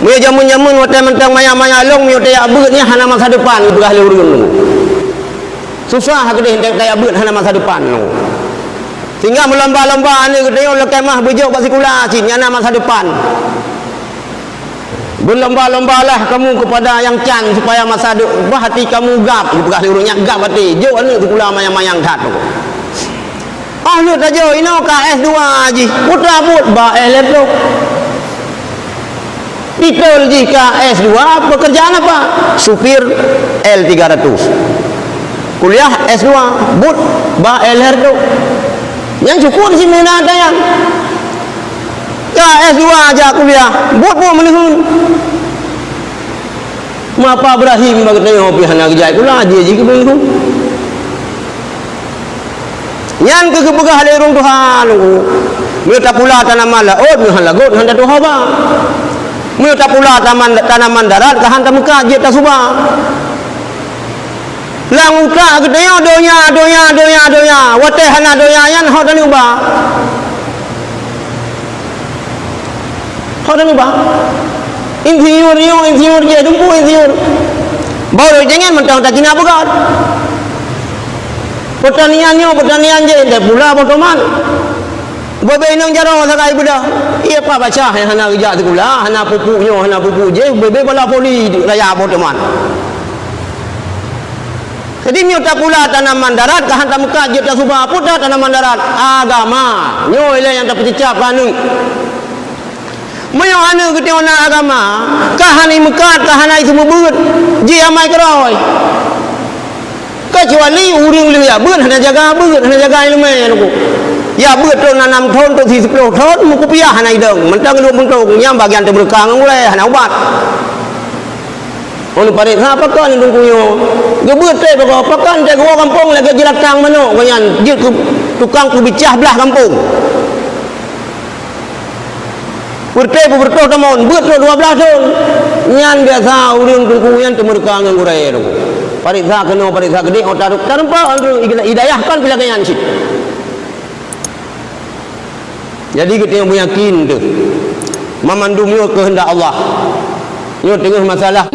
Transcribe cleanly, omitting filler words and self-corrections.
Mu jamun-jamun hotel mentang maya-maya long mu taya beut nya hana masa depan belah urang. Susah gede hendak taya beut hana masa depan. Sehingga melomba-lomba ni gede oleh kemah bejok bak sekolah cin hana masa depan. Berlomba-lombalah kamu kepada yang can supaya masa depan hati kamu gap belah urangnya gap hati. Jo anu sekolah mayang-mayang tat. Lu tajo ino KS2 ji. Putra put ba laptop. Pitol ji KS2 pekerjaan apa? Supir L300. Kuliah S2 but ba LR tu. Yang cukup di sini ada yang KS2 aja kuliah but pun menihun. Mapa Ibrahim bagi tengok pihana kerja kula aja ji ke menihun. Yang kegebegah lerung Tuhan minta pula tanaman laut Tuhan lagut hendak Tuhan ba minta pula tanaman darat ke hantar muka je tak subah lang muka gede donya wateh hana donya yan hodan ubah insinyur je tumpu insinyur baru jangan mentang tak kena begat pertanian je dah pula potoman bebe nang jaro sakai budak ia apa baca hana kerja sekolah hana pupu je bebe bola poli raya potoman jadi nyo tak pula tanaman darat ke hantar muka je tak subah putar tanaman darat agama nyo ile yang tak percicap anu mayo anu ke tiona agama kahani muka kahana itu mebut je amai keroi kecuali uring lu ya beut hana jaga ilmu aku ya beut tu nanam thon tu 40 thon mu kupiah hana ideng mentang lu mentok nya bagian tu berkang mulai hana ubat onu parit ha pakan ndung kuyo gebeut teh pokok pakan teh gua kampung lagi jilatang mano kanyan jil tukang ku bicah belah kampung Urte bertoh tamon beut 12 tahun nyan biasa uring kuyan tu berkang ngurai tu pariksa gede otak tanpa hidayahkan bila kanyan sit. Jadi kita yang yakin tu memandung kehendak Allah. Yo tengah masalah